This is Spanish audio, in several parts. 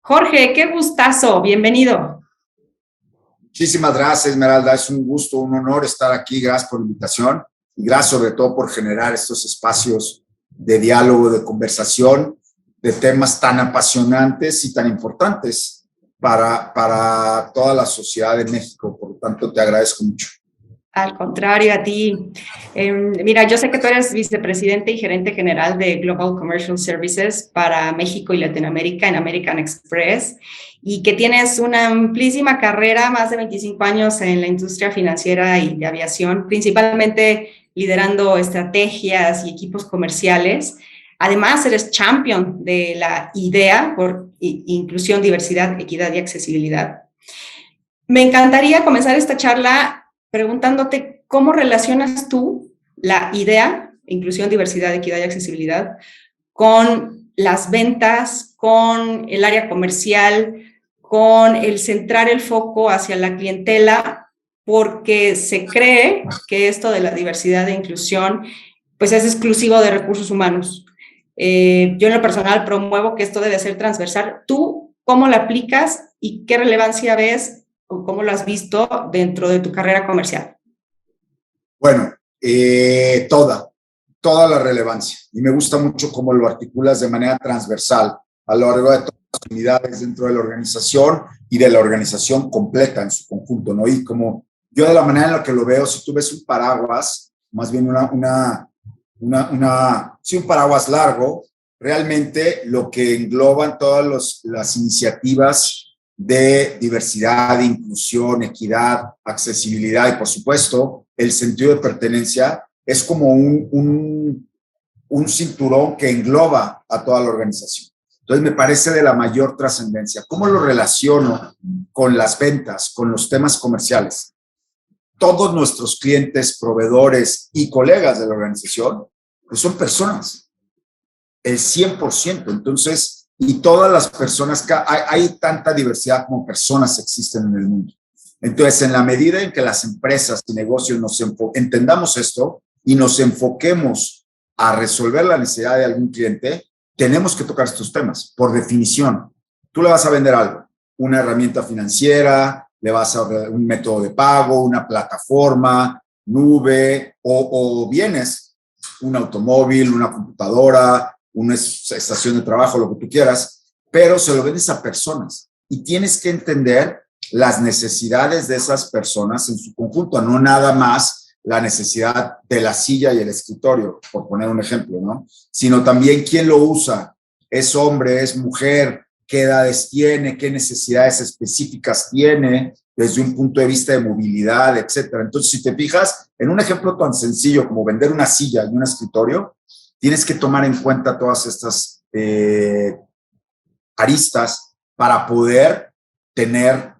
Jorge, qué gustazo, bienvenido. Muchísimas gracias, Esmeralda. Es un gusto, un honor estar aquí. Gracias por la invitación y gracias sobre todo por generar estos espacios de diálogo, de conversación, de temas tan apasionantes y tan importantes para toda la sociedad de México. Por lo tanto, te agradezco mucho. Al contrario, a ti. Mira, yo sé que tú eres vicepresidente y gerente general de Global Commercial Services para México y Latinoamérica en American Express y que tienes una amplísima carrera, más de 25 años en la industria financiera y de aviación, principalmente liderando estrategias y equipos comerciales. Además, eres champion de la IDEA por Inclusión, Diversidad, Equidad y Accesibilidad. Me encantaría comenzar esta charla preguntándote cómo relacionas tú la idea, inclusión, diversidad, equidad y accesibilidad, con las ventas, con el área comercial, con el centrar el foco hacia la clientela, porque se cree que esto de la diversidad e inclusión pues es exclusivo de recursos humanos. Yo en lo personal promuevo que esto debe ser transversal. ¿Tú cómo la aplicas y qué relevancia ves o cómo lo has visto dentro de tu carrera comercial? Bueno, toda la relevancia. Y me gusta mucho cómo lo articulas de manera transversal a lo largo de todas las unidades dentro de la organización y de la organización completa en su conjunto, ¿no? Y como yo de la manera en la que lo veo, si tú ves un paraguas, más bien sí, un paraguas largo, realmente lo que engloban todas las iniciativas de diversidad, inclusión, equidad, accesibilidad y, por supuesto, el sentido de pertenencia es como un cinturón que engloba a toda la organización. Entonces, me parece de la mayor trascendencia. ¿Cómo lo relaciono con las ventas, con los temas comerciales? Todos nuestros clientes, proveedores y colegas de la organización pues son personas, el 100%. Entonces, y todas las personas, hay tanta diversidad como personas existen en el mundo. Entonces, en la medida en que las empresas y negocios entendamos esto y nos enfoquemos a resolver la necesidad de algún cliente, tenemos que tocar estos temas, por definición. Tú le vas a vender algo, una herramienta financiera, le vas a un método de pago, una plataforma, nube o bienes, un automóvil, una computadora, una estación de trabajo, lo que tú quieras, pero se lo vendes a personas y tienes que entender las necesidades de esas personas en su conjunto, no nada más la necesidad de la silla y el escritorio, por poner un ejemplo, ¿no? Sino también quién lo usa, es hombre, es mujer, qué edades tiene, qué necesidades específicas tiene desde un punto de vista de movilidad, etcétera. Entonces, si te fijas, en un ejemplo tan sencillo como vender una silla y un escritorio, tienes que tomar en cuenta todas estas aristas para poder tener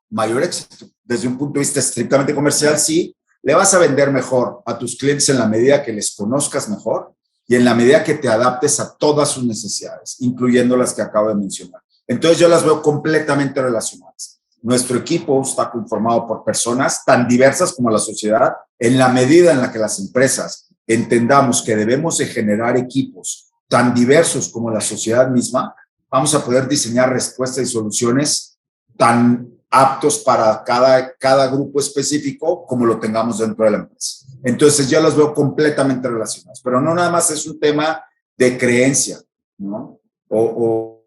mayor éxito. Desde un punto de vista estrictamente comercial, sí, le vas a vender mejor a tus clientes en la medida que les conozcas mejor y en la medida que te adaptes a todas sus necesidades, incluyendo las que acabo de mencionar. Entonces yo las veo completamente relacionadas. Nuestro equipo está conformado por personas tan diversas como la sociedad. En la medida en la que las empresas entendamos que debemos de generar equipos tan diversos como la sociedad misma, vamos a poder diseñar respuestas y soluciones tan aptos para cada grupo específico como lo tengamos dentro de la empresa. Entonces yo las veo completamente relacionadas, pero no nada más es un tema de creencia, ¿no? O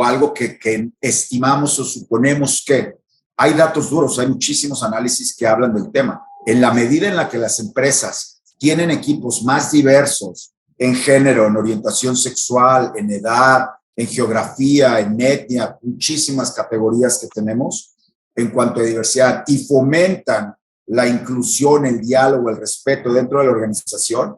algo que estimamos o suponemos que hay datos duros, hay muchísimos análisis que hablan del tema. En la medida en la que las empresas tienen equipos más diversos en género, en orientación sexual, en edad, en geografía, en etnia, muchísimas categorías que tenemos en cuanto a diversidad y fomentan la inclusión, el diálogo, el respeto dentro de la organización,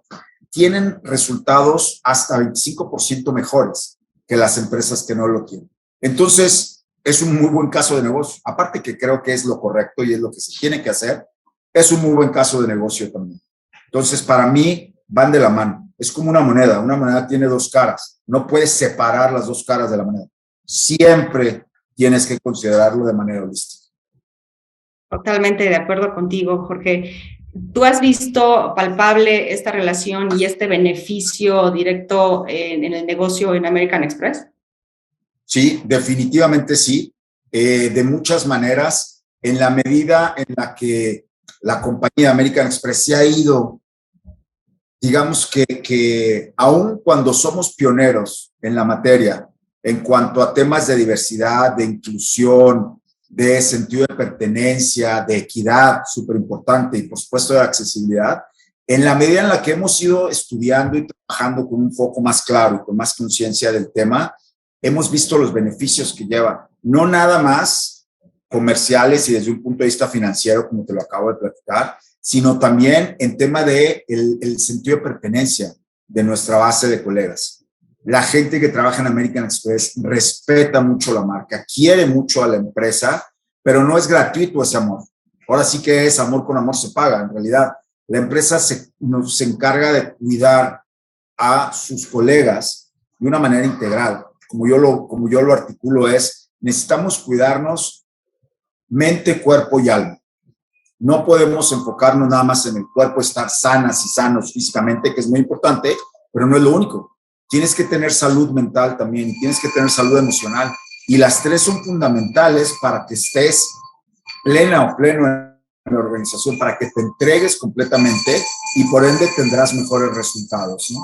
tienen resultados hasta 25% mejores que las empresas que no lo tienen. Entonces, es un muy buen caso de negocio. Aparte que creo que es lo correcto y es lo que se tiene que hacer, es un muy buen caso de negocio también. Entonces, para mí, van de la mano. Es como una moneda tiene dos caras. No puedes separar las dos caras de la moneda. Siempre tienes que considerarlo de manera holística. Totalmente de acuerdo contigo, Jorge. ¿Tú has visto palpable esta relación y este beneficio directo en el negocio en American Express? Sí, definitivamente sí, de muchas maneras, en la medida en la que la compañía American Express se ha ido, digamos que aun cuando somos pioneros en la materia, en cuanto a temas de diversidad, de inclusión, de sentido de pertenencia, de equidad, súper importante, y por supuesto de accesibilidad, en la medida en la que hemos ido estudiando y trabajando con un foco más claro y con más conciencia del tema, hemos visto los beneficios que lleva, no nada más comerciales y desde un punto de vista financiero, como te lo acabo de platicar, sino también en tema de el sentido de pertenencia de nuestra base de colegas. La gente que trabaja en American Express respeta mucho la marca, quiere mucho a la empresa, pero no es gratuito ese amor. Ahora sí que es amor con amor se paga, en realidad. La empresa se encarga de cuidar a sus colegas de una manera integral. Como yo lo articulo es, necesitamos cuidarnos mente, cuerpo y alma. No podemos enfocarnos nada más en el cuerpo, estar sanas y sanos físicamente, que es muy importante, pero no es lo único. Tienes que tener salud mental también y tienes que tener salud emocional. Y las tres son fundamentales para que estés plena o pleno en la organización, para que te entregues completamente y por ende tendrás mejores resultados, ¿no?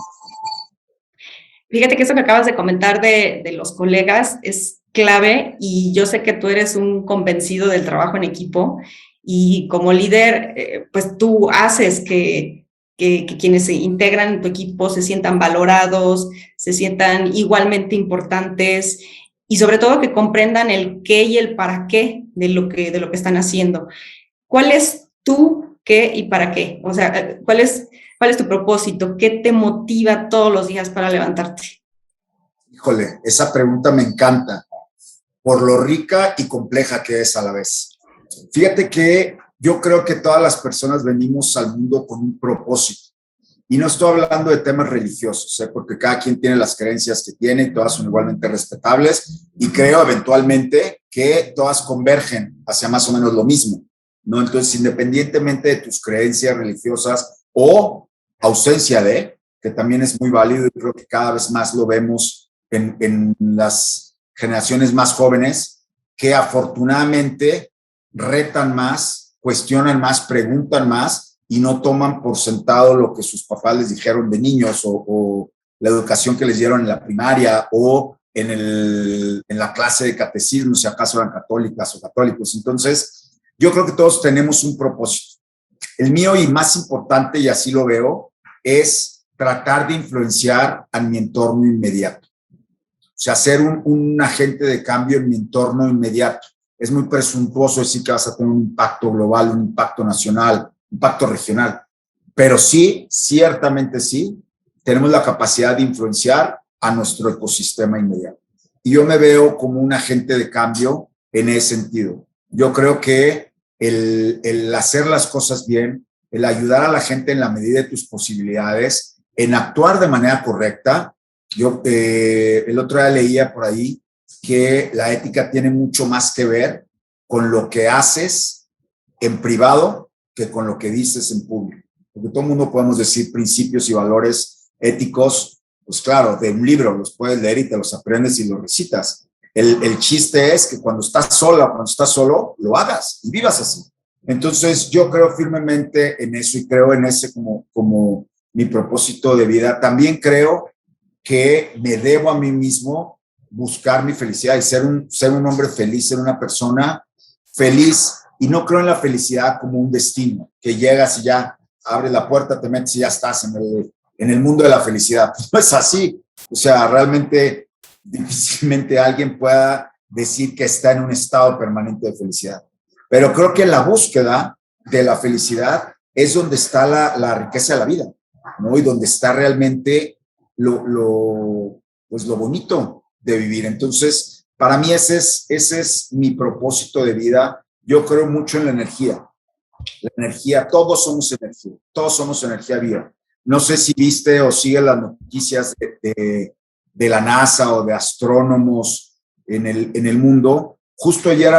Fíjate que eso que acabas de comentar de los colegas es clave y yo sé que tú eres un convencido del trabajo en equipo y como líder, pues tú haces que quienes se integran en tu equipo se sientan valorados, se sientan igualmente importantes y sobre todo que comprendan el qué y el para qué de lo que están haciendo. ¿Cuál es tu qué y para qué? O sea, ¿cuál es tu propósito? ¿Qué te motiva todos los días para levantarte? Híjole, esa pregunta me encanta por lo rica y compleja que es a la vez. Fíjate que yo creo que todas las personas venimos al mundo con un propósito. Y no estoy hablando de temas religiosos, porque cada quien tiene las creencias que tiene y todas son igualmente respetables. Y creo eventualmente que todas convergen hacia más o menos lo mismo, ¿no? Entonces, independientemente de tus creencias religiosas o ausencia de, que también es muy válido y creo que cada vez más lo vemos en las generaciones más jóvenes, que afortunadamente retan más, cuestionan más, preguntan más y no toman por sentado lo que sus papás les dijeron de niños o la educación que les dieron en la primaria o en la clase de catecismo, si acaso eran católicas o católicos. Entonces, yo creo que todos tenemos un propósito. El mío y más importante, y así lo veo, es tratar de influenciar a mi entorno inmediato. O sea, ser un agente de cambio en mi entorno inmediato. Es muy presuntuoso decir que vas a tener un impacto global, un impacto nacional, un impacto regional. Pero sí, ciertamente sí, tenemos la capacidad de influenciar a nuestro ecosistema inmediato. Y yo me veo como un agente de cambio en ese sentido. Yo creo que el hacer las cosas bien, el ayudar a la gente en la medida de tus posibilidades, en actuar de manera correcta. Yo el otro día leía por ahí que la ética tiene mucho más que ver con lo que haces en privado que con lo que dices en público. Porque todo el mundo podemos decir principios y valores éticos, pues claro, de un libro los puedes leer y te los aprendes y los recitas. El chiste es que cuando estás sola, cuando estás solo, lo hagas y vivas así. Entonces yo creo firmemente en eso y creo en ese como mi propósito de vida. También creo que me debo a mí mismo buscar mi felicidad y ser un hombre feliz, ser una persona feliz. Y no creo en la felicidad como un destino, que llegas y ya abres la puerta, te metes y ya estás en el mundo de la felicidad. Pues no es así. O sea, realmente difícilmente alguien pueda decir que está en un estado permanente de felicidad. Pero creo que la búsqueda de la felicidad es donde está la riqueza de la vida, ¿no? Y donde está realmente pues lo bonito de vivir. Entonces, para mí ese es mi propósito de vida. Yo creo mucho en la energía. La energía, todos somos energía viva. No sé si viste o sigues las noticias de la NASA o de astrónomos en el mundo. Justo ayer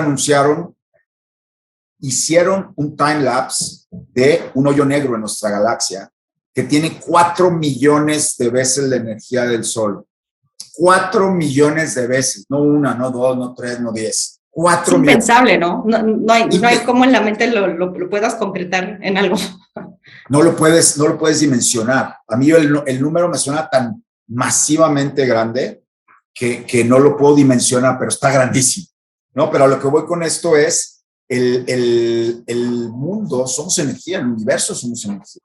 hicieron un time lapse de un hoyo negro en nuestra galaxia que tiene 4 millones de veces la energía del Sol. 4 millones de veces, no una, no dos, no tres, no 10. 4 Es millones. impensable, ¿no? No hay cómo en la mente lo puedas concretar en algo. No lo puedes dimensionar. A mí el número me suena tan masivamente grande que no lo puedo dimensionar, pero está grandísimo, ¿no? Pero a lo que voy con esto es el mundo, somos energía, el universo somos energía.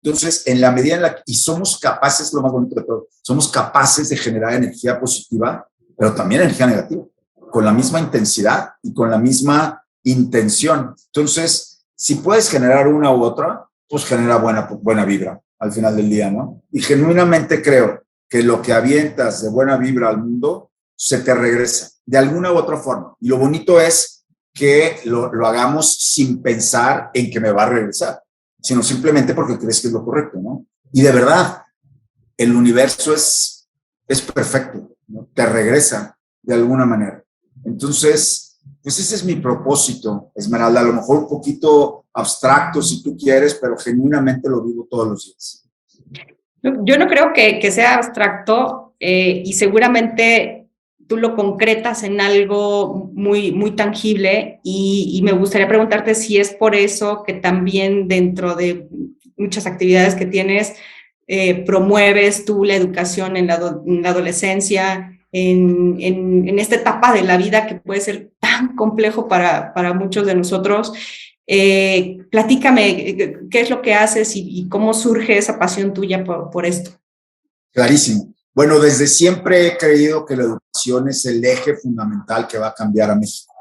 Entonces, en la medida en la que, y somos capaces, lo más bonito de todo, somos capaces de generar energía positiva, pero también energía negativa, con la misma intensidad y con la misma intención. Entonces, si puedes generar una u otra, pues genera buena vibra al final del día, ¿no? Y genuinamente creo que lo que avientas de buena vibra al mundo se te regresa de alguna u otra forma. Y lo bonito es que lo hagamos sin pensar en que me va a regresar, sino simplemente porque crees que es lo correcto, ¿no? Y de verdad, el universo es perfecto, ¿no? Te regresa de alguna manera. Entonces, pues ese es mi propósito, Esmeralda, a lo mejor un poquito abstracto si tú quieres, pero genuinamente lo vivo todos los días. Yo no creo que sea abstracto y seguramente tú lo concretas en algo muy tangible y me gustaría preguntarte si es por eso que también dentro de muchas actividades que tienes promueves tú la educación en la adolescencia, en esta etapa de la vida que puede ser tan complejo para muchos de nosotros. Platícame qué es lo que haces y cómo surge esa pasión tuya por esto. Clarísimo. Bueno, desde siempre he creído que la educación es el eje fundamental que va a cambiar a México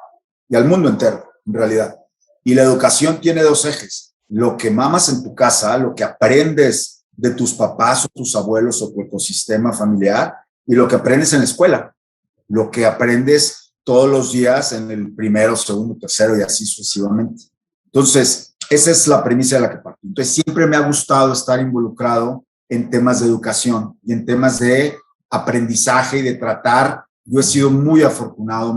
y al mundo entero, en realidad. Y la educación tiene dos ejes. Lo que mamas en tu casa, lo que aprendes de tus papás o tus abuelos o tu ecosistema familiar, y lo que aprendes en la escuela, lo que aprendes todos los días en el primero, segundo, tercero y así sucesivamente. Entonces, esa es la premisa de la que parto. Entonces, siempre me ha gustado estar involucrado en temas de educación y en temas de aprendizaje y de tratar. Yo he sido muy afortunado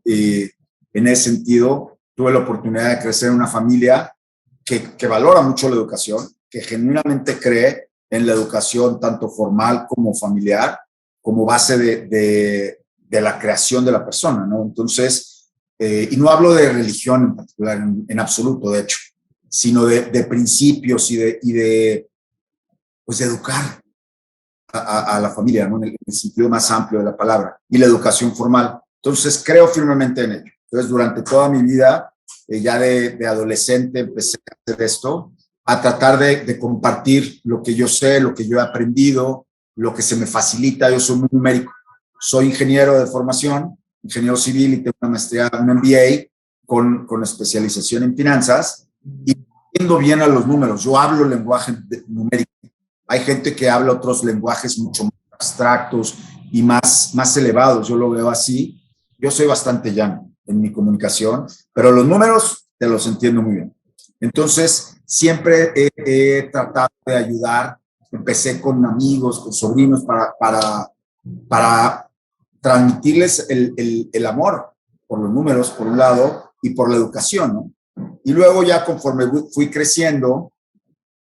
en ese sentido. Tuve la oportunidad de crecer en una familia que valora mucho la educación, que genuinamente cree en la educación tanto formal como familiar, como base de la creación de la persona, ¿no? Entonces, y no hablo de religión en particular, en absoluto, de hecho, sino de principios y de educar a la familia, ¿no? En el sentido más amplio de la palabra, y la educación formal. Entonces, creo firmemente en ello. Entonces, durante toda mi vida, ya de adolescente, empecé a hacer esto, a tratar de compartir lo que yo sé, lo que yo he aprendido, lo que se me facilita. Yo soy muy numérico. Soy ingeniero de formación, ingeniero civil, y tengo una maestría, un MBA con especialización en finanzas, y entiendo bien a los números. Yo hablo lenguaje numérico. Hay gente que habla otros lenguajes mucho más abstractos y más elevados. Yo lo veo así. Yo soy bastante llano en mi comunicación, pero los números te los entiendo muy bien. Entonces, siempre he tratado de ayudar. Empecé con amigos, con sobrinos, para transmitirles el amor por los números, por un lado, y por la educación, ¿no? Y luego ya conforme fui creciendo,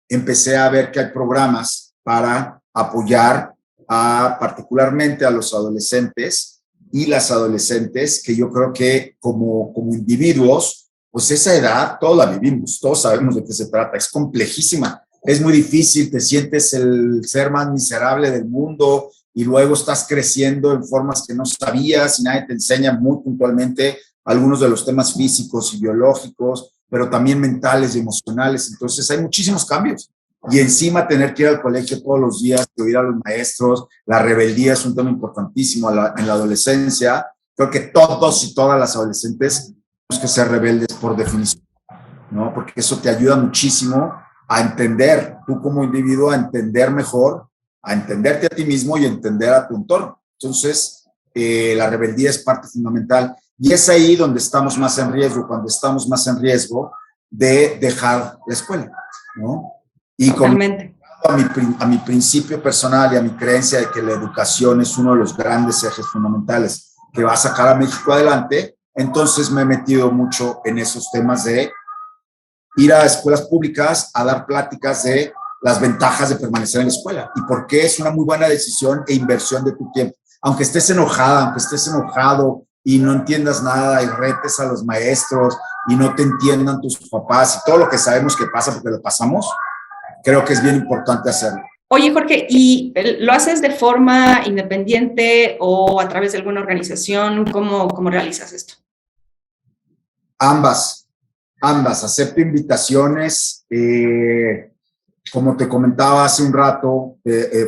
empecé a ver que hay programas para apoyar particularmente a los adolescentes y las adolescentes, que yo creo que como individuos, pues esa edad todos la vivimos, todos sabemos de qué se trata, es complejísima, es muy difícil, te sientes el ser más miserable del mundo y luego estás creciendo en formas que no sabías y nadie te enseña muy puntualmente algunos de los temas físicos y biológicos, pero también mentales y emocionales. Entonces hay muchísimos cambios. Y encima tener que ir al colegio todos los días, oír a los maestros, la rebeldía es un tema importantísimo en la adolescencia. Creo que todos y todas las adolescentes tenemos que ser rebeldes por definición, ¿no? Porque eso te ayuda muchísimo a entender, tú como individuo, a entender mejor, a entenderte a ti mismo y a entender a tu entorno. Entonces, la rebeldía es parte fundamental. Y es ahí donde estamos más en riesgo, cuando estamos más en riesgo de dejar la escuela, ¿no? Y Totalmente. a mi principio personal y a mi creencia de que la educación es uno de los grandes ejes fundamentales que va a sacar a México adelante, entonces me he metido mucho en esos temas de ir a escuelas públicas a dar pláticas de las ventajas de permanecer en la escuela y por qué es una muy buena decisión e inversión de tu tiempo. Aunque estés enojada, aunque estés enojado y no entiendas nada y retes a los maestros y no te entiendan tus papás y todo lo que sabemos que pasa porque lo pasamos, creo que es bien importante hacerlo. Oye, Jorge, ¿y lo haces de forma independiente o a través de alguna organización? ¿Cómo realizas esto? Ambas. Acepto invitaciones. Como te comentaba hace un rato,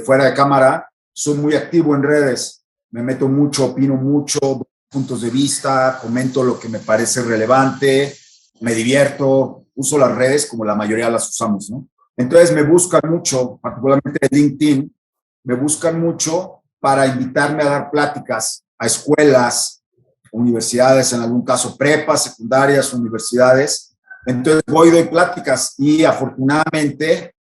fuera de cámara, soy muy activo en redes. Me meto mucho, opino mucho, puntos de vista, comento lo que me parece relevante, me divierto, uso las redes como la mayoría las usamos, ¿no? Entonces me buscan mucho, particularmente en LinkedIn, me buscan mucho para invitarme a dar pláticas a escuelas, universidades, en algún caso prepas, secundarias, universidades. Entonces voy y doy pláticas y afortunadamente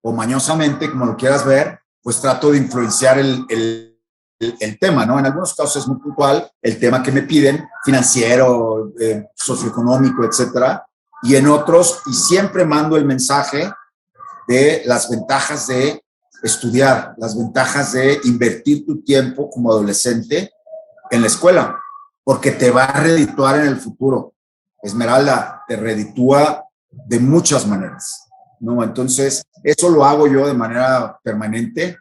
o mañosamente, como lo quieras ver, pues trato de influenciar el tema, ¿no? En algunos casos es muy puntual el tema que me piden, financiero, socioeconómico, etcétera, y en otros, y siempre mando el mensaje de las ventajas de estudiar, las ventajas de invertir tu tiempo como adolescente en la escuela, porque te va a redituar en el futuro. Esmeralda, te reditúa de muchas maneras, ¿no? Entonces, eso lo hago yo de manera permanente.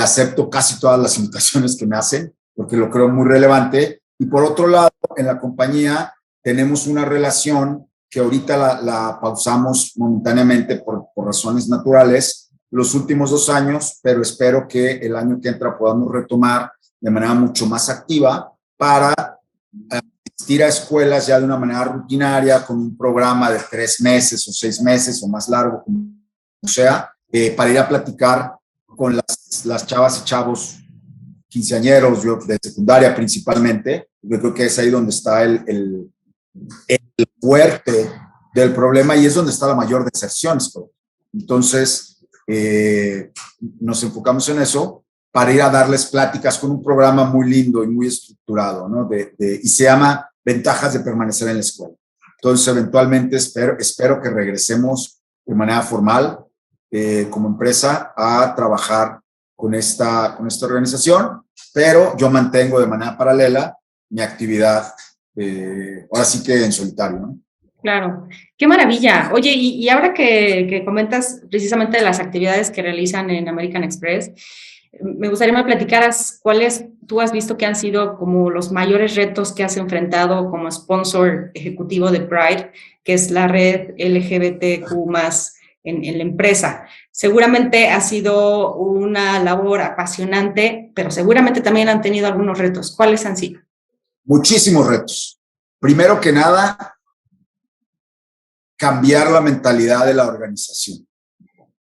Acepto casi todas las invitaciones que me hacen, porque lo creo muy relevante. Y por otro lado, en la compañía tenemos una relación que ahorita la pausamos momentáneamente por razones naturales los últimos 2 años, pero espero que el año que entra podamos retomar de manera mucho más activa para asistir a escuelas ya de una manera rutinaria, con un programa de 3 meses o 6 meses o más largo, como sea, para ir a platicar con las chavas y chavos quinceañeros, yo de secundaria principalmente. Yo creo que es ahí donde está el fuerte del problema y es donde está la mayor deserción. Entonces, nos enfocamos en eso para ir a darles pláticas con un programa muy lindo y muy estructurado, ¿no? Y se llama Ventajas de permanecer en la escuela. Entonces, eventualmente espero que regresemos de manera formal como empresa a trabajar con esta organización, pero yo mantengo de manera paralela mi actividad, ahora sí que en solitario, ¿no? Claro, qué maravilla. Oye, y ahora que comentas precisamente de las actividades que realizan en American Express, me gustaría que me platicaras cuáles tú has visto que han sido como los mayores retos que has enfrentado como sponsor ejecutivo de Pride, que es la red LGBTQ+ en la empresa. Seguramente ha sido una labor apasionante, pero seguramente también han tenido algunos retos. ¿Cuáles han sido? Muchísimos retos. Primero que nada, cambiar la mentalidad de la organización,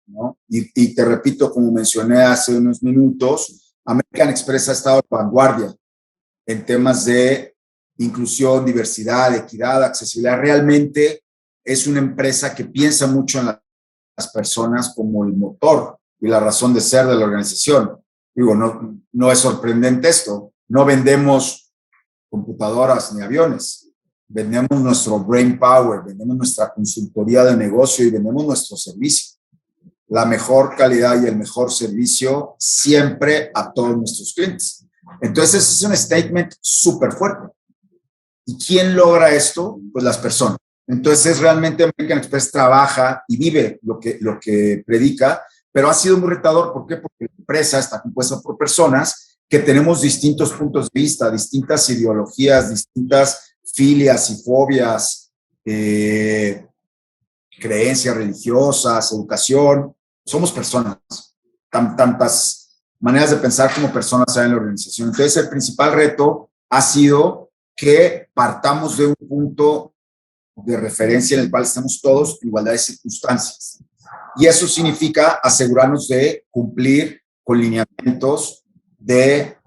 ¿no? Y te repito, como mencioné hace unos minutos, American Express ha estado en vanguardia en temas de inclusión, diversidad, equidad, accesibilidad. Realmente es una empresa que piensa mucho en las personas como el motor y la razón de ser de la organización. Digo, no es sorprendente esto. No vendemos computadoras ni aviones. Vendemos nuestro brain power, vendemos nuestra consultoría de negocio y vendemos nuestro servicio. La mejor calidad y el mejor servicio siempre a todos nuestros clientes. Entonces, es un statement súper fuerte. ¿Y quién logra esto? Pues las personas. Entonces, realmente American Express trabaja y vive lo que predica, pero ha sido muy retador. ¿Por qué? Porque la empresa está compuesta por personas que tenemos distintos puntos de vista, distintas ideologías, distintas filias y fobias, creencias religiosas, educación. Somos personas, tantas maneras de pensar como personas hay en la organización. Entonces, el principal reto ha sido que partamos de un punto de referencia en el cual estamos todos en igualdad de circunstancias. Y eso significa asegurarnos de cumplir con lineamientos de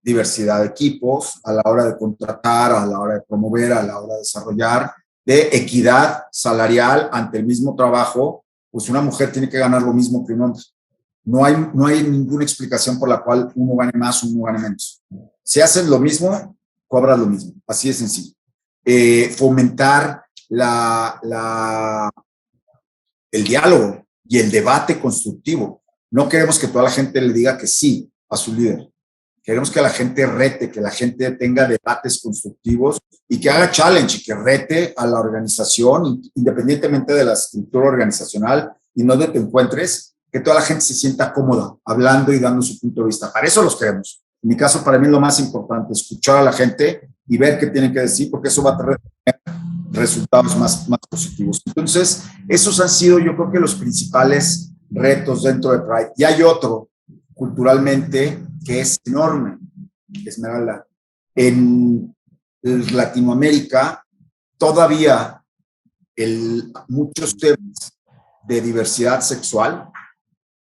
diversidad de equipos a la hora de contratar, a la hora de promover, a la hora de desarrollar, de equidad salarial ante el mismo trabajo. Pues una mujer tiene que ganar lo mismo que un hombre. No hay ninguna explicación por la cual uno gane más o uno gane menos. Si haces lo mismo, cobras lo mismo. Así de sencillo. Fomentar el diálogo. y el debate constructivo. No queremos que toda la gente le diga que sí a su líder. Queremos que la gente rete, que la gente tenga debates constructivos y que haga challenge y que rete a la organización, independientemente de la estructura organizacional y no donde te encuentres, que toda la gente se sienta cómoda hablando y dando su punto de vista. Para eso los queremos. En mi caso, para mí es lo más importante, escuchar a la gente y ver qué tienen que decir, porque eso va a traer resultados más positivos. Entonces, esos han sido, yo creo que los principales retos dentro de Pride. Y hay otro, culturalmente, que es enorme, Esmeralda. En Latinoamérica, todavía muchos temas de diversidad sexual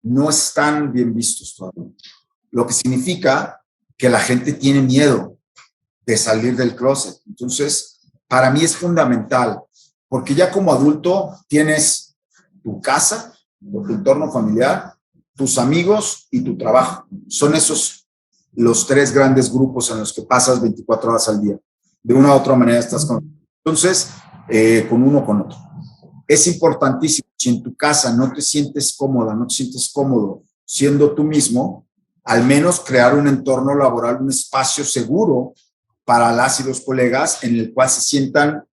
no están bien vistos todavía. Lo que significa que la gente tiene miedo de salir del closet. Entonces, para mí es fundamental, porque ya como adulto tienes tu casa, tu entorno familiar, tus amigos y tu trabajo. Son esos los tres grandes grupos en los que pasas 24 horas al día. De una u otra manera estás con... Entonces, con uno o con otro. Es importantísimo, si en tu casa no te sientes cómoda, no te sientes cómodo siendo tú mismo, al menos crear un entorno laboral, un espacio seguro para las y los colegas en el cual se sientan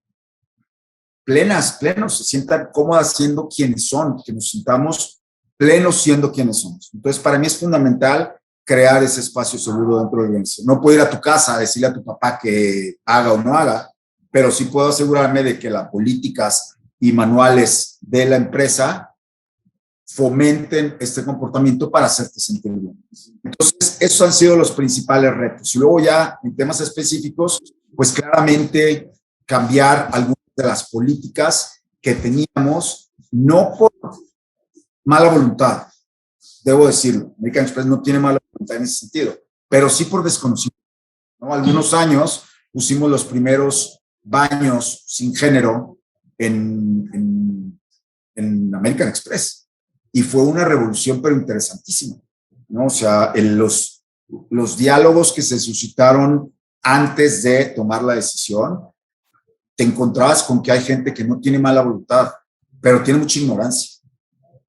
plenos, se sientan cómodas siendo quienes son, que nos sintamos plenos siendo quienes somos. Entonces, para mí es fundamental crear ese espacio seguro dentro de la organización. No puedo ir a tu casa a decirle a tu papá que haga o no haga, pero sí puedo asegurarme de que las políticas y manuales de la empresa fomenten este comportamiento para hacerte sentir bien. Entonces, esos han sido los principales retos. Y luego ya en temas específicos, pues claramente cambiar algunas de las políticas que teníamos, no por mala voluntad, debo decirlo. American Express no tiene mala voluntad en ese sentido, pero sí por desconocimiento, ¿no? Algunos años pusimos los primeros baños sin género en American Express y fue una revolución pero interesantísima, ¿no? O sea, los diálogos que se suscitaron antes de tomar la decisión, te encontrabas con que hay gente que no tiene mala voluntad, pero tiene mucha ignorancia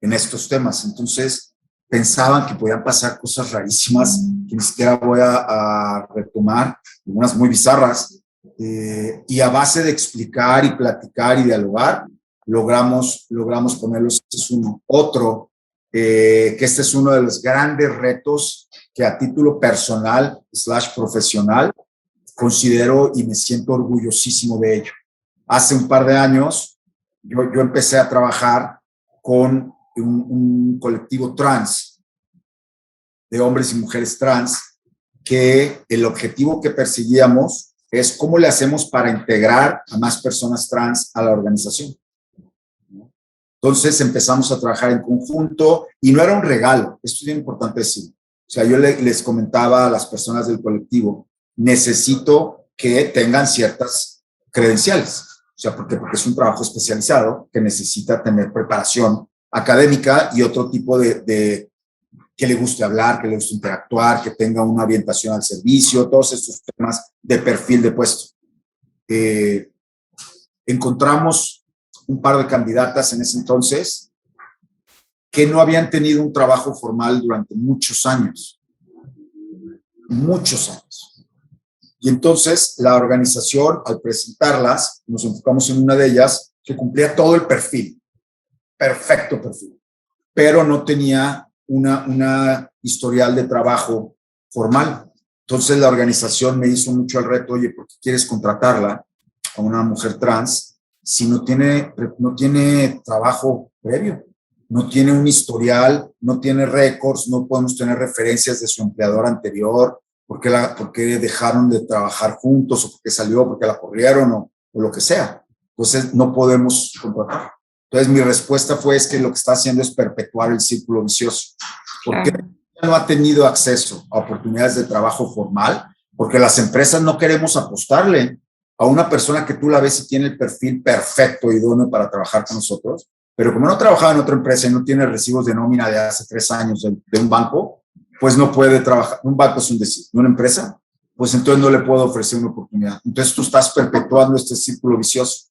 en estos temas. Entonces, pensaban que podían pasar cosas rarísimas que ni siquiera voy a retomar, algunas muy bizarras, y a base de explicar y platicar y dialogar, logramos ponerlos. Este es uno. Otro, que este es uno de los grandes retos que a título personal / profesional considero y me siento orgullosísimo de ello. Hace un par de años yo empecé a trabajar con un colectivo trans, de hombres y mujeres trans, que el objetivo que perseguíamos es cómo le hacemos para integrar a más personas trans a la organización. Entonces empezamos a trabajar en conjunto y no era un regalo, esto es bien importante decir. O sea, yo les comentaba a las personas del colectivo, necesito que tengan ciertas credenciales. O sea, porque es un trabajo especializado que necesita tener preparación académica y otro tipo de que le guste hablar, que le guste interactuar, que tenga una orientación al servicio, todos estos temas de perfil de puesto. Encontramos un par de candidatas en ese entonces que no habían tenido un trabajo formal durante muchos años. Y entonces la organización, al presentarlas, nos enfocamos en una de ellas que cumplía todo el perfil, perfecto perfil, pero no tenía una historial de trabajo formal. Entonces la organización me hizo mucho el reto, oye, ¿por qué quieres contratarla a una mujer trans si no tiene trabajo previo? No tiene un historial, no tiene récords, no podemos tener referencias de su empleador anterior, ¿por qué dejaron de trabajar juntos o por qué salió, porque la corrieron o lo que sea? Entonces no podemos contratar. Entonces mi respuesta fue es que lo que está haciendo es perpetuar el círculo vicioso. ¿Por qué no ha tenido acceso a oportunidades de trabajo formal? Porque las empresas no queremos apostarle a una persona que tú la ves y tiene el perfil perfecto, idóneo para trabajar con nosotros, pero como no trabajaba en otra empresa y no tiene recibos de nómina de hace 3 años de un banco, pues no puede trabajar. Un banco es un decir, una empresa, pues entonces no le puedo ofrecer una oportunidad. Entonces tú estás perpetuando este círculo vicioso.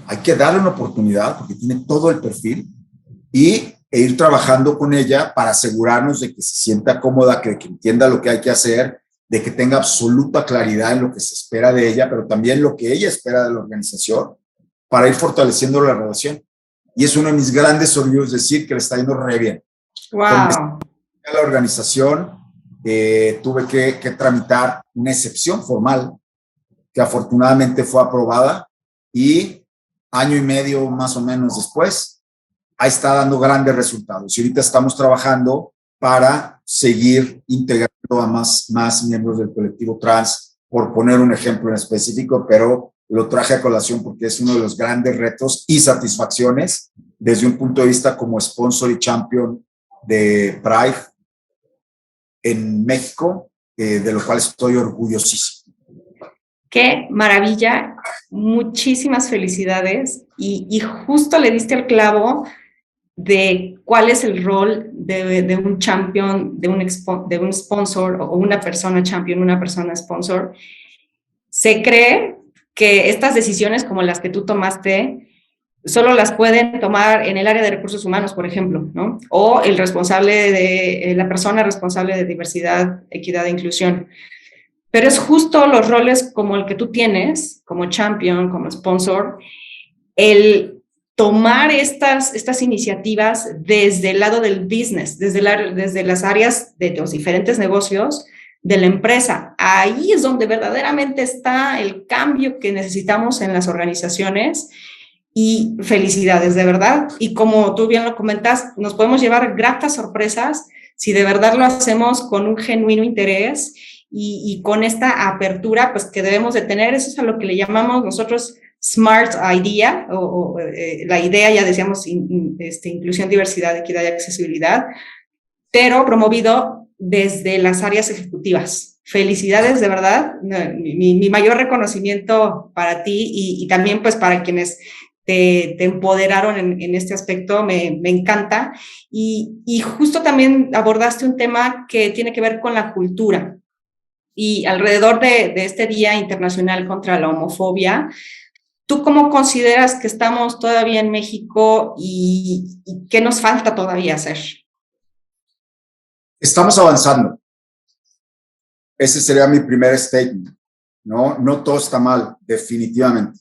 Hay que darle una oportunidad porque tiene todo el perfil, e ir trabajando con ella para asegurarnos de que se sienta cómoda, que entienda lo que hay que hacer, de que tenga absoluta claridad en lo que se espera de ella, pero también lo que ella espera de la organización, para ir fortaleciendo la relación. Y es uno de mis grandes orgullos decir que le está yendo re bien. Wow. La organización tuve que tramitar una excepción formal que afortunadamente fue aprobada y año y medio más o menos después, ahí está dando grandes resultados. Y ahorita estamos trabajando para seguir integrando a más miembros del colectivo trans, por poner un ejemplo en específico, pero lo traje a colación porque es uno de los grandes retos y satisfacciones desde un punto de vista como sponsor y champion de Pride en México, de lo cual estoy orgullosísimo. Qué maravilla, muchísimas felicidades y justo le diste el clavo de cuál es el rol de un champion, de un sponsor o una persona champion, una persona sponsor. Se cree que estas decisiones como las que tú tomaste solo las pueden tomar en el área de recursos humanos, por ejemplo, ¿no? O el responsable de la persona responsable de diversidad, equidad e inclusión. Pero es justo los roles como el que tú tienes, como champion, como sponsor, el tomar estas iniciativas desde el lado del business, desde las áreas de los diferentes negocios de la empresa. Ahí es donde verdaderamente está el cambio que necesitamos en las organizaciones. Y felicidades, de verdad. Y como tú bien lo comentas, nos podemos llevar gratas sorpresas si de verdad lo hacemos con un genuino interés y con esta apertura pues que debemos de tener. Eso es a lo que le llamamos nosotros SMART idea, la idea, ya decíamos, inclusión, diversidad, equidad y accesibilidad, pero promovido desde las áreas ejecutivas. Felicidades, de verdad. Mi mayor reconocimiento para ti y también pues para quienes te empoderaron en este aspecto, me encanta. Y justo también abordaste un tema que tiene que ver con la cultura. Y alrededor de este Día Internacional contra la Homofobia, ¿tú cómo consideras que estamos todavía en México y qué nos falta todavía hacer? Estamos avanzando. Ese sería mi primer statement. No todo está mal, definitivamente.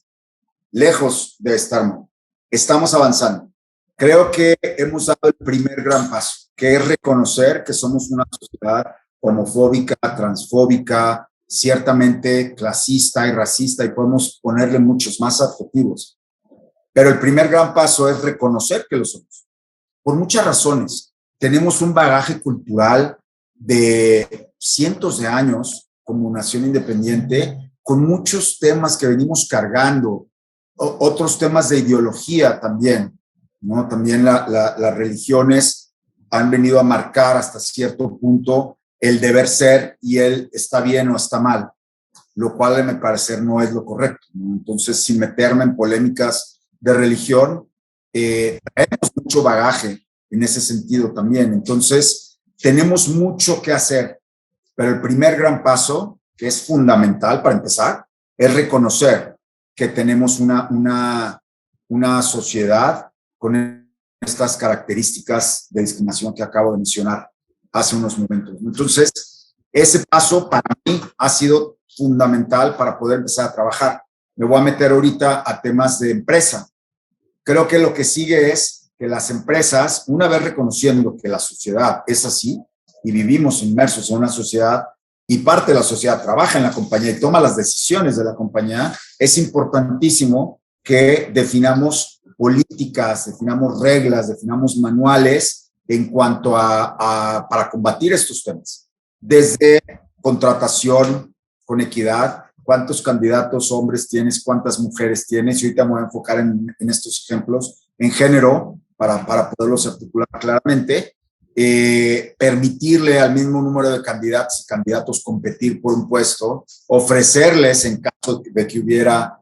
Lejos de estar mal. Estamos avanzando. Creo que hemos dado el primer gran paso, que es reconocer que somos una sociedad homofóbica, transfóbica, ciertamente clasista y racista, y podemos ponerle muchos más adjetivos. Pero el primer gran paso es reconocer que lo somos. Por muchas razones. Tenemos un bagaje cultural de cientos de años como nación independiente, con muchos temas que venimos cargando, otros temas de ideología también, ¿no? También las religiones han venido a marcar hasta cierto punto el deber ser y el está bien o está mal, lo cual a mi parecer no es lo correcto, ¿no? Entonces, sin meterme en polémicas de religión, traemos mucho bagaje en ese sentido también. Entonces, tenemos mucho que hacer, pero el primer gran paso, que es fundamental para empezar, es reconocer que tenemos una sociedad con estas características de discriminación que acabo de mencionar hace unos momentos. Entonces, ese paso para mí ha sido fundamental para poder empezar a trabajar. Me voy a meter ahorita a temas de empresa. Creo que lo que sigue es que las empresas, una vez reconociendo que la sociedad es así y vivimos inmersos en una sociedad y parte de la sociedad trabaja en la compañía y toma las decisiones de la compañía, es importantísimo que definamos políticas, definamos reglas, definamos manuales en cuanto para combatir estos temas. Desde contratación con equidad, cuántos candidatos hombres tienes, cuántas mujeres tienes, y ahorita me voy a enfocar en estos ejemplos, en género, para poderlos articular claramente. Permitirle al mismo número de candidatos y candidatos competir por un puesto, ofrecerles en caso de que hubiera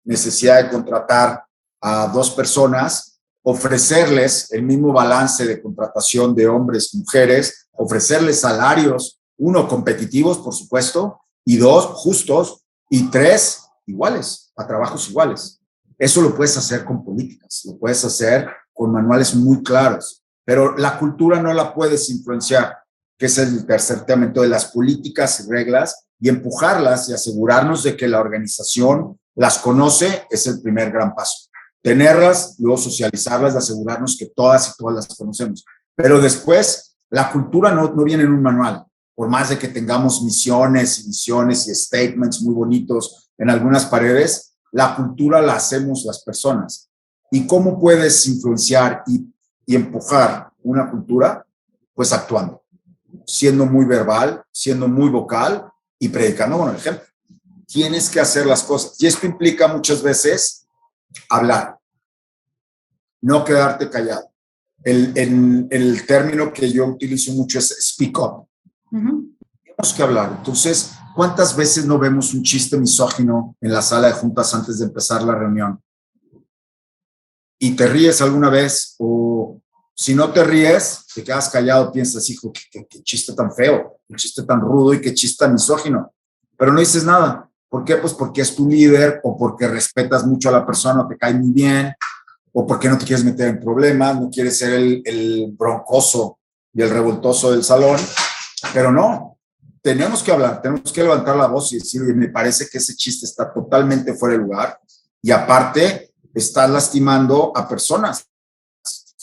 necesidad de contratar a dos personas, ofrecerles el mismo balance de contratación de hombres y mujeres, ofrecerles salarios, uno, competitivos, por supuesto, y dos, justos, y tres, iguales, a trabajos iguales. Eso lo puedes hacer con políticas, lo puedes hacer con manuales muy claros, pero la cultura no la puedes influenciar, que es el tercer tema, de las políticas y reglas, y empujarlas y asegurarnos de que la organización las conoce es el primer gran paso. Tenerlas, luego socializarlas, asegurarnos que todas y todas las conocemos. Pero después, la cultura no viene en un manual, por más de que tengamos misiones y visiones y statements muy bonitos en algunas paredes, la cultura la hacemos las personas. ¿Y cómo puedes influenciar y empujar una cultura? Pues actuando, siendo muy verbal, siendo muy vocal y predicando con el ejemplo. Tienes que hacer las cosas. Y esto implica muchas veces hablar, no quedarte callado. El término que yo utilizo mucho es speak up. Tenemos que hablar. Entonces, ¿cuántas veces no vemos un chiste misógino en la sala de juntas antes de empezar la reunión? Y te ríes alguna vez, o si no te ríes, te quedas callado, piensas, hijo, qué chiste tan feo, qué chiste tan rudo y qué chiste tan misógino. Pero no dices nada. ¿Por qué? Pues porque es tu líder, o porque respetas mucho a la persona, o te cae muy bien, o porque no te quieres meter en problemas, no quieres ser el broncoso y el revoltoso del salón. Pero no, tenemos que hablar, tenemos que levantar la voz y decir, oye, me parece que ese chiste está totalmente fuera de lugar, y aparte estás lastimando a personas,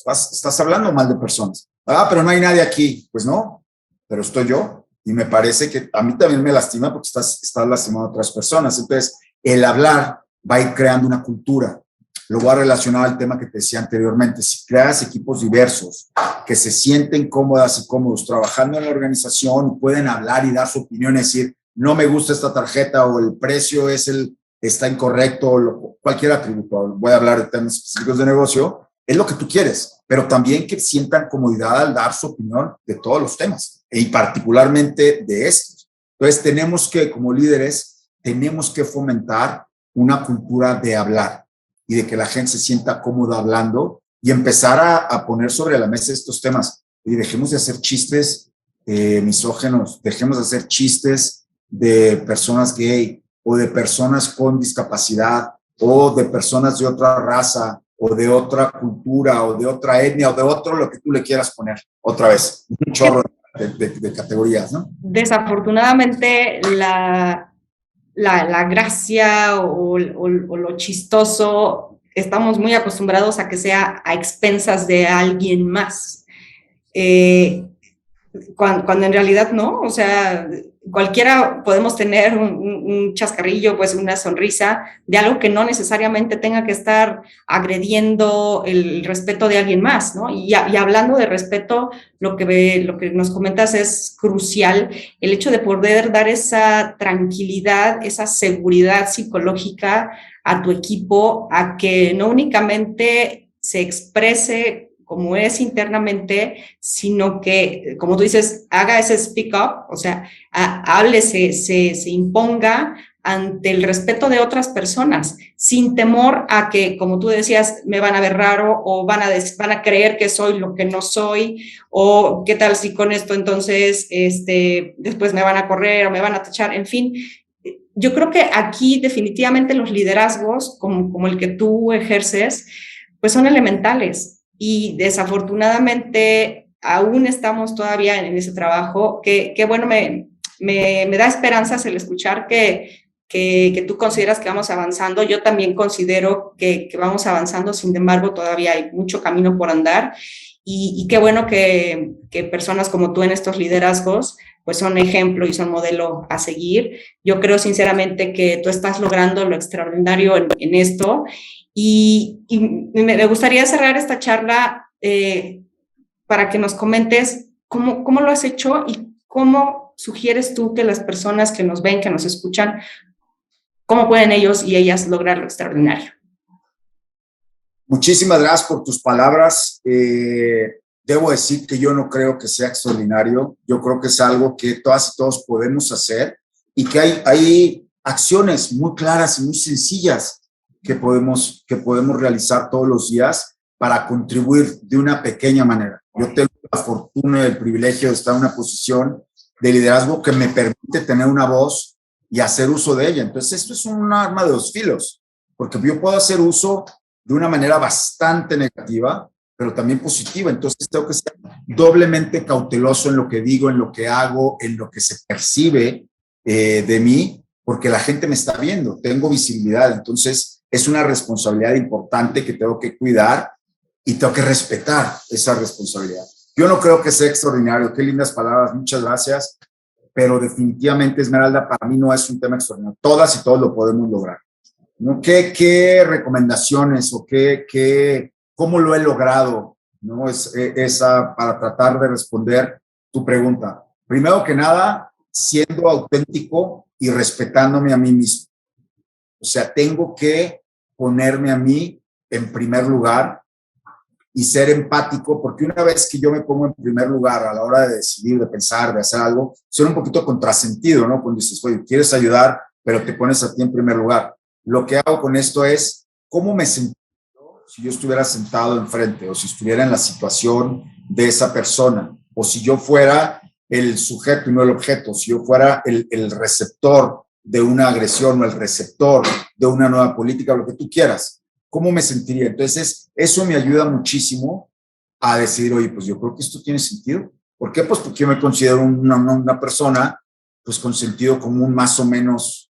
estás hablando mal de personas. Ah, pero no hay nadie aquí. Pues no, pero estoy yo, y me parece que a mí también me lastima porque estás lastimando a otras personas. Entonces, el hablar va a ir creando una cultura. Lo voy a relacionar al tema que te decía anteriormente. Si creas equipos diversos que se sienten cómodas y cómodos trabajando en la organización, pueden hablar y dar su opinión, es decir, no me gusta esta tarjeta, o el precio está incorrecto, o cualquier atributo. Voy a hablar de temas específicos de negocio. Es lo que tú quieres, pero también que sientan comodidad al dar su opinión de todos los temas, y particularmente de estos. Entonces, tenemos que, como líderes, tenemos que fomentar una cultura de hablar y de que la gente se sienta cómoda hablando, y empezar a poner sobre la mesa estos temas. Y dejemos de hacer chistes misógenos, dejemos de hacer chistes de personas gay, o de personas con discapacidad, o de personas de otra raza, o de otra cultura, o de otra etnia, o de otro, lo que tú le quieras poner. Otra vez, un chorro de categorías, ¿no? Desafortunadamente, la gracia o lo chistoso, estamos muy acostumbrados a que sea a expensas de alguien más. Cuando en realidad no, o sea, cualquiera podemos tener un chascarrillo, pues una sonrisa de algo que no necesariamente tenga que estar agrediendo el respeto de alguien más, ¿no? Y hablando de respeto, lo que nos comentas es crucial, el hecho de poder dar esa tranquilidad, esa seguridad psicológica a tu equipo, a que no únicamente se exprese como es internamente, sino que, como tú dices, haga ese speak up, o sea, hable, se imponga ante el respeto de otras personas, sin temor a que, como tú decías, me van a ver raro, o van a creer que soy lo que no soy, o qué tal si con esto entonces después me van a correr o me van a tachar, en fin. Yo creo que aquí definitivamente los liderazgos, como el que tú ejerces, pues son elementales. Y desafortunadamente aún estamos todavía en ese trabajo, que bueno, me da esperanzas el escuchar que tú consideras que vamos avanzando. Yo también considero que vamos avanzando, sin embargo, todavía hay mucho camino por andar, y qué bueno que personas como tú en estos liderazgos pues son ejemplo y son modelo a seguir. Yo creo sinceramente que tú estás logrando lo extraordinario en esto. Y me gustaría cerrar esta charla para que nos comentes cómo lo has hecho y cómo sugieres tú que las personas que nos ven, que nos escuchan, cómo pueden ellos y ellas lograr lo extraordinario. Muchísimas gracias por tus palabras. Debo decir que yo no creo que sea extraordinario. Yo creo que es algo que todas y todos podemos hacer, y que hay acciones muy claras y muy sencillas que podemos realizar todos los días para contribuir de una pequeña manera. Yo tengo la fortuna y el privilegio de estar en una posición de liderazgo que me permite tener una voz y hacer uso de ella. Entonces, esto es un arma de dos filos, porque yo puedo hacer uso de una manera bastante negativa, pero también positiva. Entonces tengo que ser doblemente cauteloso en lo que digo, en lo que hago, en lo que se percibe de mí, porque la gente me está viendo, tengo visibilidad. Entonces es una responsabilidad importante que tengo que cuidar y tengo que respetar esa responsabilidad. Yo no creo que sea extraordinario. Qué lindas palabras, muchas gracias. Pero definitivamente, Esmeralda, para mí no es un tema extraordinario. Todas y todos lo podemos lograr, ¿no? ¿Qué recomendaciones o cómo lo he logrado, ¿no? Esa para tratar de responder tu pregunta. Primero que nada, siendo auténtico y respetándome a mí mismo. O sea, tengo que ponerme a mí en primer lugar y ser empático, porque una vez que yo me pongo en primer lugar a la hora de decidir, de pensar, de hacer algo, suena un poquito contrasentido, ¿no? Cuando dices, oye, quieres ayudar, pero te pones a ti en primer lugar. Lo que hago con esto es, ¿cómo me sentiría si yo estuviera sentado enfrente o si estuviera en la situación de esa persona? O si yo fuera el sujeto y no el objeto, si yo fuera el receptor de una agresión o el receptor de una nueva política, lo que tú quieras. ¿Cómo me sentiría? Entonces, eso me ayuda muchísimo a decidir, oye, pues yo creo que esto tiene sentido. ¿Por qué? Pues porque yo me considero una persona pues con sentido común más o menos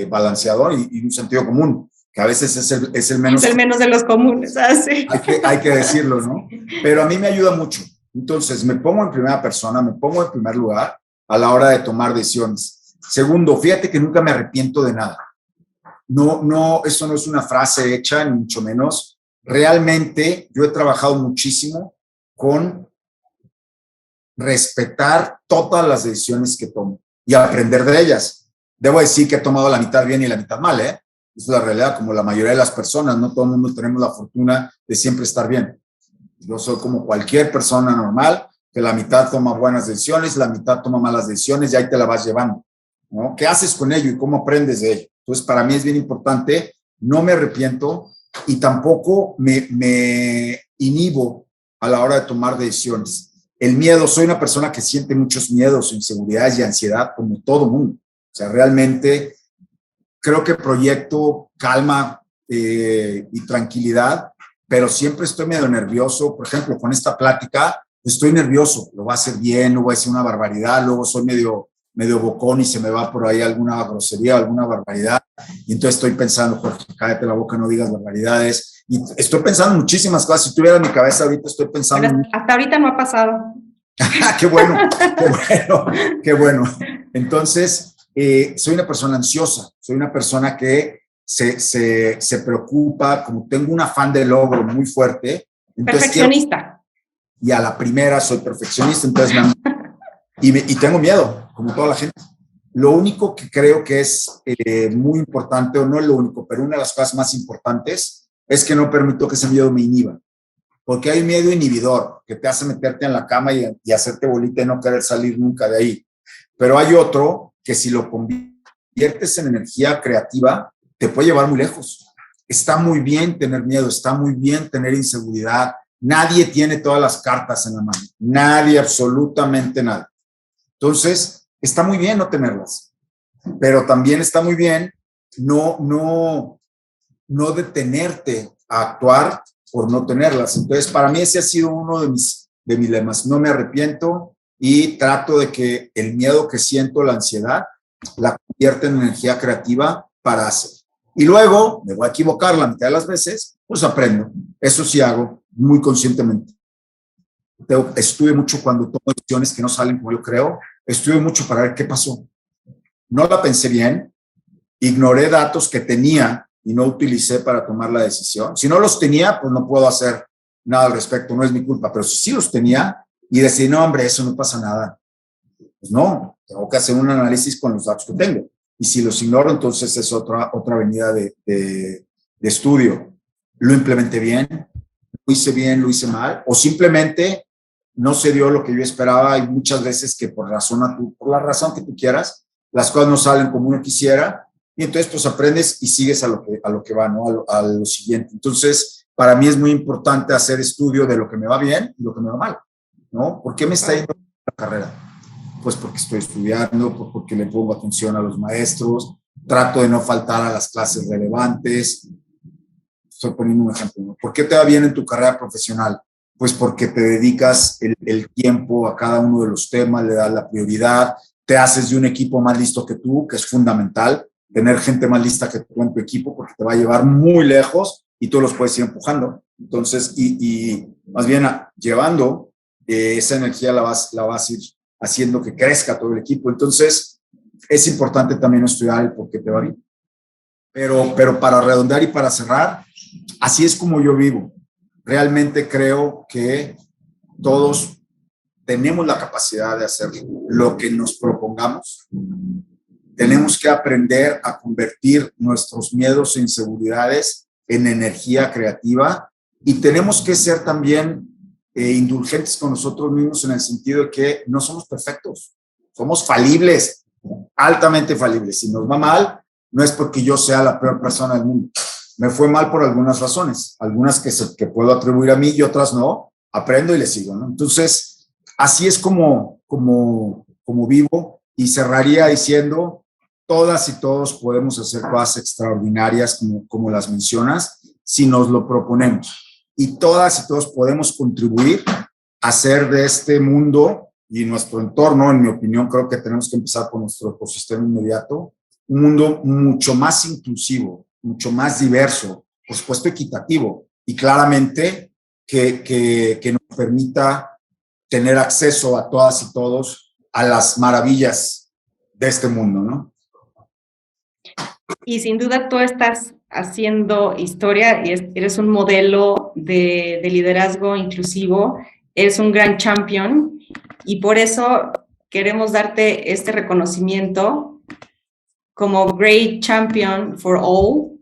balanceador y un sentido común, que a veces es el menos... Es el menos de los comunes, ¿sí? Hay que decirlo, ¿no? Pero a mí me ayuda mucho. Entonces, me pongo en primera persona, me pongo en primer lugar a la hora de tomar decisiones. Segundo, fíjate que nunca me arrepiento de nada. No, eso no es una frase hecha, ni mucho menos. Realmente yo he trabajado muchísimo con respetar todas las decisiones que tomo y aprender de ellas. Debo decir que he tomado la mitad bien y la mitad mal, ¿eh? Esa es la realidad, como la mayoría de las personas, no todo el mundo tenemos la fortuna de siempre estar bien. Yo soy como cualquier persona normal, que la mitad toma buenas decisiones, la mitad toma malas decisiones y ahí te la vas llevando, ¿no? ¿Qué haces con ello y cómo aprendes de ello? Entonces, para mí es bien importante, no me arrepiento y tampoco me inhibo a la hora de tomar decisiones. El miedo, soy una persona que siente muchos miedos, inseguridades y ansiedad, como todo mundo. O sea, realmente creo que proyecto calma y tranquilidad, pero siempre estoy medio nervioso. Por ejemplo, con esta plática, estoy nervioso, lo voy a hacer bien, no voy a decir una barbaridad, luego soy medio bocón y se me va por ahí alguna grosería, alguna barbaridad. Y entonces estoy pensando, Jorge, cállate la boca, no digas barbaridades. Y estoy pensando muchísimas cosas. Si tuviera mi cabeza ahorita, estoy pensando... Pero hasta ahorita no ha pasado. qué bueno, qué bueno, qué bueno. Entonces, soy una persona ansiosa, soy una persona que se preocupa, como tengo un afán de logro muy fuerte. Entonces perfeccionista. Y a la primera soy perfeccionista, entonces y tengo miedo, como toda la gente. Lo único que creo que es muy importante, o no es lo único, pero una de las cosas más importantes es que no permito que ese miedo me inhiba. Porque hay miedo inhibidor que te hace meterte en la cama y hacerte bolita y no querer salir nunca de ahí. Pero hay otro que si lo conviertes en energía creativa, te puede llevar muy lejos. Está muy bien tener miedo, está muy bien tener inseguridad. Nadie tiene todas las cartas en la mano. Nadie, absolutamente nadie. Entonces, está muy bien no tenerlas, pero también está muy bien no detenerte a actuar por no tenerlas. Entonces, para mí ese ha sido uno de mis lemas. No me arrepiento y trato de que el miedo que siento, la ansiedad, la convierta en energía creativa para hacer. Y luego, me voy a equivocar la mitad de las veces, pues aprendo. Eso sí hago muy conscientemente. Estudio mucho cuando tomo decisiones que no salen como yo creo. Estudio mucho para ver qué pasó. No la pensé bien, ignoré datos que tenía y no utilicé para tomar la decisión. Si no los tenía, pues no puedo hacer nada al respecto, no es mi culpa, pero si sí los tenía y decidí, no, hombre, eso no pasa nada, pues no, tengo que hacer un análisis con los datos que tengo. Y si los ignoro, entonces es otra avenida de estudio. Lo implementé bien, lo hice mal, o simplemente no se dio lo que yo esperaba. Hay muchas veces que por la razón que tú quieras, las cosas no salen como uno quisiera, y entonces pues aprendes y sigues a lo que va, ¿no? A lo siguiente. Entonces, para mí es muy importante hacer estudio de lo que me va bien y lo que me va mal, ¿no? ¿Por qué me está yendo la carrera? Pues porque estoy estudiando, porque le pongo atención a los maestros, trato de no faltar a las clases relevantes. estoy poniendo un ejemplo, ¿no? ¿Por qué te va bien en tu carrera profesional? Pues porque te dedicas el tiempo a cada uno de los temas, le das la prioridad, te haces de un equipo más listo que tú, que es fundamental, tener gente más lista que tú en tu equipo, porque te va a llevar muy lejos y tú los puedes ir empujando. Entonces, y más bien llevando esa energía la vas a ir haciendo que crezca todo el equipo. Entonces, es importante también estudiar el por qué te va bien. Pero para redondear y para cerrar, así es como yo vivo. Realmente creo que todos tenemos la capacidad de hacer lo que nos propongamos. Tenemos que aprender a convertir nuestros miedos e inseguridades en energía creativa y tenemos que ser también indulgentes con nosotros mismos en el sentido de que no somos perfectos, somos falibles, altamente falibles. Si nos va mal, no es porque yo sea la peor persona del mundo. Me fue mal por algunas razones, algunas que puedo atribuir a mí y otras no. Aprendo y le sigo, ¿no? Entonces, así es como vivo y cerraría diciendo, todas y todos podemos hacer cosas extraordinarias como las mencionas si nos lo proponemos. Y todas y todos podemos contribuir a hacer de este mundo y nuestro entorno, en mi opinión, creo que tenemos que empezar por nuestro ecosistema inmediato, un mundo mucho más inclusivo, mucho más diverso, por supuesto equitativo y claramente que nos permita tener acceso a todas y todos a las maravillas de este mundo, ¿no? Y sin duda tú estás haciendo historia y eres un modelo de liderazgo inclusivo, eres un gran champion y por eso queremos darte este reconocimiento como Great Champion for All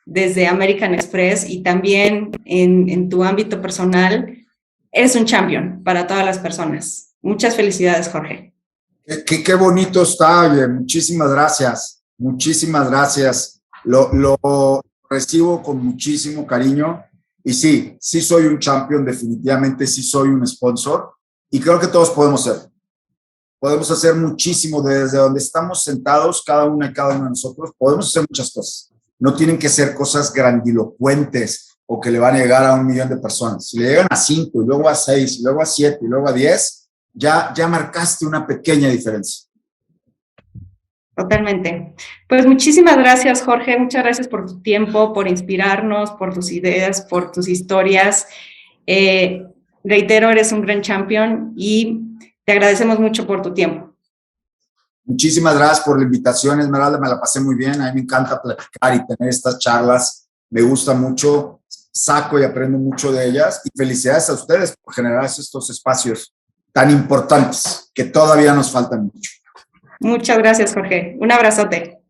desde American Express y también en tu ámbito personal, eres un champion para todas las personas. Muchas felicidades, Jorge. Qué bonito está, oye, muchísimas gracias. Muchísimas gracias. Lo recibo con muchísimo cariño. Y sí soy un champion, definitivamente sí soy un sponsor. Y creo que todos podemos ser. Podemos hacer muchísimo desde donde estamos sentados, cada una y cada uno de nosotros. Podemos hacer muchas cosas. No tienen que ser cosas grandilocuentes o que le van a llegar a 1 millón de personas. Si le llegan a 5, y luego a 6, y luego a 7, y luego a 10, ya marcaste una pequeña diferencia. Totalmente. Pues muchísimas gracias, Jorge. Muchas gracias por tu tiempo, por inspirarnos, por tus ideas, por tus historias. Reitero, eres un gran champion y te agradecemos mucho por tu tiempo. Muchísimas gracias por la invitación, Esmeralda. Me la pasé muy bien. A mí me encanta platicar y tener estas charlas. Me gusta mucho, saco y aprendo mucho de ellas. Y felicidades a ustedes por generar estos espacios tan importantes que todavía nos faltan mucho. Muchas gracias, Jorge. Un abrazote.